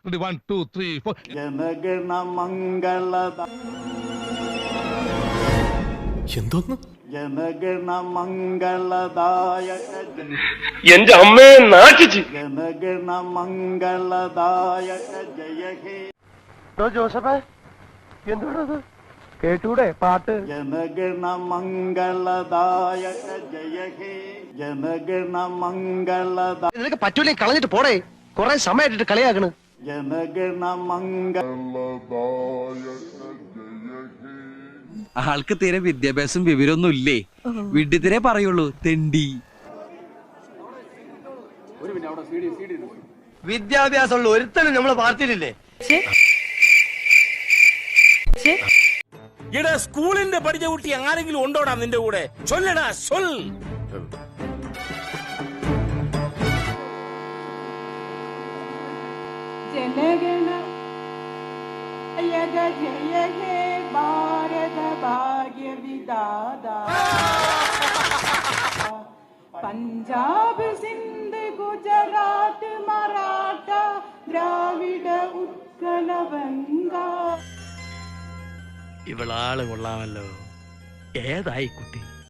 1 2 3 4 ജനഗണ മംഗളദ എന്തോന്ന് ജനഗണ മംഗളദായ എന്റെ അമ്മയെ നാട്ടിച്ച് ജനഗണ മംഗളദായ ജയ ഹേ ജോസഫേ എന്തുവാണത് കേട്ടൂടെ പാട്ട് ജനഗണ മംഗളദായ ജയ ഹേ ജനഗണ മംഗളദായ നിനക്ക് പറ്റൂലേ കളഞ്ഞിട്ട് പോടേ കൊറേ സമയമായിട്ട് കളിയാക്കണ് ജനഗണ മംഗളദായ ആൾക്ക് തീരെ വിദ്യാഭ്യാസം വിവരമൊന്നും ഇല്ലേ വിഡ്ഢിത്തിരെ പറയുള്ളൂ തെണ്ടി. വിദ്യാഭ്യാസമുള്ള ഒരുത്തനും നമ്മളെ പാർട്ടിയിലില്ലേ? എടാ സ്കൂളിന്റെ പഠിച്ച കുട്ടി ആരെങ്കിലും ഉണ്ടോടാ നിന്റെ കൂടെ? ചൊല്ലടാ ചൊൽ. ജനഗണ ജയ ഹേ ഭാരത ഭാഗ്യ വിദാത പഞ്ചാബ് സിന്ധ് ഗുജറാത്ത് മറാഠ ദ്രാവിഡ ഉത്കല ബംഗ. ഇവളാള് കൊള്ളാമല്ലോ. ഏതായി കുട്ടി?